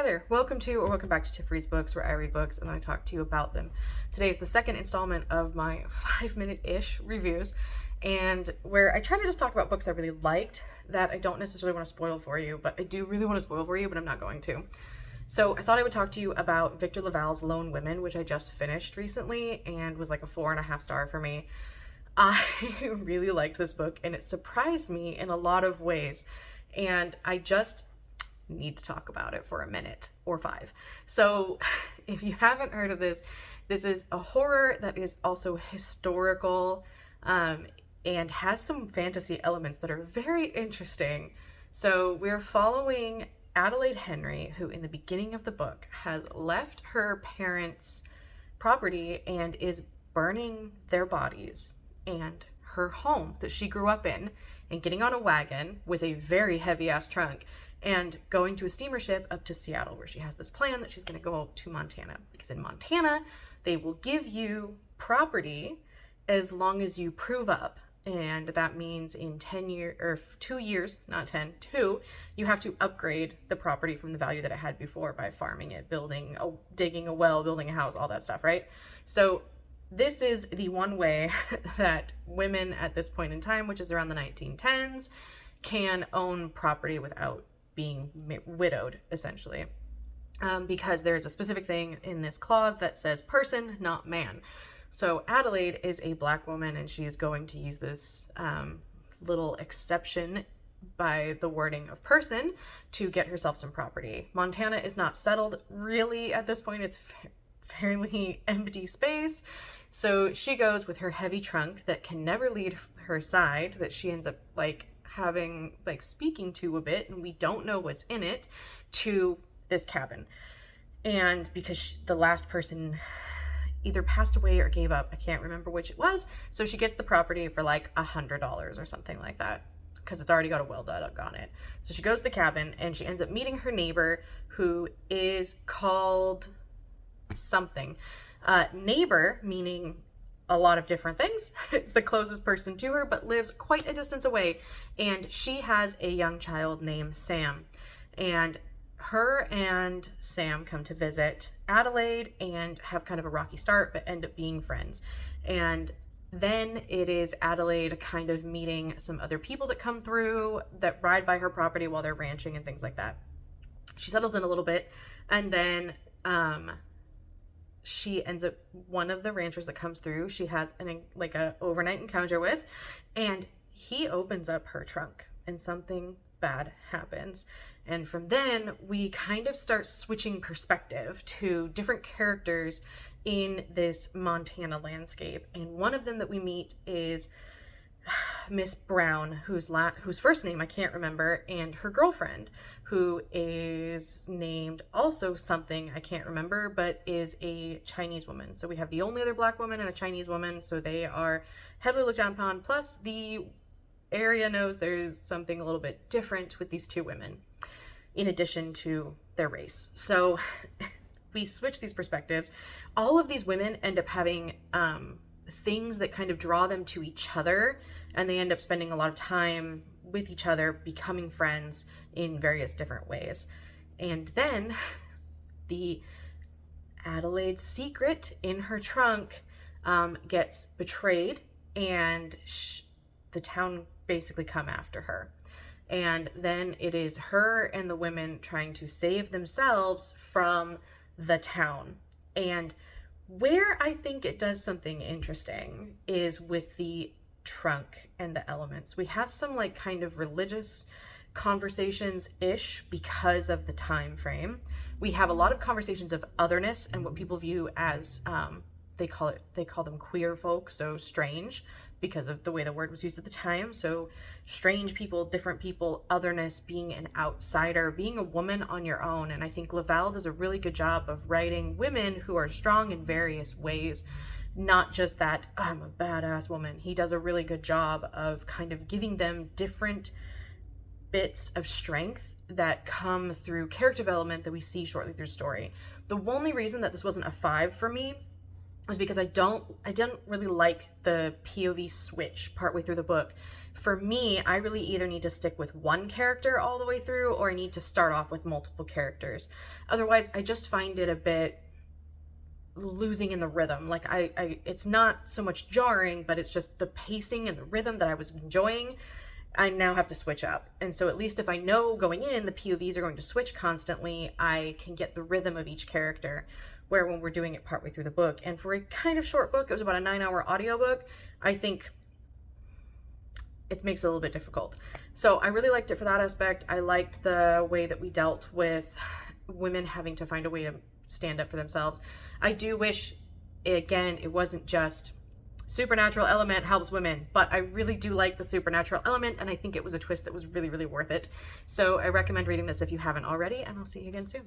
there, welcome to or welcome back to Tiff Reads Books, where I read books and I talk to you about them. Today is the second installment of my 5-minute-ish reviews, and where I try to just talk about books I really liked that I don't necessarily want to spoil for you, but I do really want to spoil for you, but I'm not going to. So I thought I would talk to you about Victor LaValle's Lone Women, which I just finished recently and was like a 4.5 star for me. I really liked this book and it surprised me in a lot of ways, and I just need to talk about it for a minute or 5. So if you haven't heard of this, this is a horror that is also historical and has some fantasy elements that are very interesting. So we're following Adelaide Henry, who in the beginning of the book has left her parents' property and is burning their bodies and her home that she grew up in, and getting on a wagon with a very heavy ass trunk and going to a steamer ship up to Seattle, where she has this plan that she's going to go to Montana, because in Montana they will give you property as long as you prove up. And that means in 10 years, or 2 years, not 10, 2, you have to upgrade the property from the value that it had before by farming it, digging a well, building a house, all that stuff, right? So this is the one way that women at this point in time, which is around the 1910s, can own property without being widowed, essentially. Because there's a specific thing in this clause that says person, not man. So Adelaide is a black woman, and she is going to use this little exception by the wording of person to get herself some property. Montana is not settled really at this point. It's fairly empty space. So she goes with her heavy trunk that can never leave her side, that she ends up speaking to a bit, and we don't know what's in it, to this cabin. And because the last person either passed away or gave up, I can't remember which it was, so she gets the property for like $100 or something like that, because it's already got a well dug on it. So she goes to the cabin and she ends up meeting her neighbor, who is called something. Neighbor meaning a lot of different things. It's the closest person to her, but lives quite a distance away. And she has a young child named Sam. And her and Sam come to visit Adelaide and have kind of a rocky start, but end up being friends. And then it is Adelaide kind of meeting some other people that come through that ride by her property while they're ranching and things like that. She settles in a little bit, and then she ends up, one of the ranchers that comes through, she has a overnight encounter with, and he opens up her trunk and something bad happens. And from then we kind of start switching perspective to different characters in this Montana landscape. And one of them that we meet is Miss Brown, whose first name I can't remember, and her girlfriend, who is named also something I can't remember, but is a Chinese woman. So we have the only other black woman and a Chinese woman, so they are heavily looked down upon. Plus the area knows there's something a little bit different with these two women, in addition to their race. So we switch these perspectives. All of these women end up having things that kind of draw them to each other, and they end up spending a lot of time with each other, becoming friends in various different ways. And then the Adelaide's secret in her trunk gets betrayed, and the town basically come after her. And then it is her and the women trying to save themselves from the town. And where I think it does something interesting is with the trunk and the elements. We have some kind of religious conversations-ish because of the time frame. We have a lot of conversations of otherness and what people view as they call them queer folk, so strange, because of the way the word was used at the time. So strange people, different people, otherness, being an outsider, being a woman on your own. And I think LaValle does a really good job of writing women who are strong in various ways, not just that I'm a badass woman. He does a really good job of kind of giving them different bits of strength that come through character development that we see shortly through story. The only reason that this wasn't a 5 for me was because I didn't really like the POV switch partway through the book. For me, I really either need to stick with one character all the way through, or I need to start off with multiple characters. Otherwise, I just find it a bit losing in the rhythm. Like it's not so much jarring, but it's just the pacing and the rhythm that I was enjoying, I now have to switch up. And so at least if I know going in the POVs are going to switch constantly, I can get the rhythm of each character. Where when we're doing it partway through the book, and for a kind of short book, it was about a 9-hour audiobook, I think it makes it a little bit difficult. So I really liked it for that aspect. I liked the way that we dealt with women having to find a way to stand up for themselves. I do wish, again, it wasn't just supernatural element helps women, but I really do like the supernatural element, and I think it was a twist that was really, really worth it. So I recommend reading this if you haven't already, and I'll see you again soon.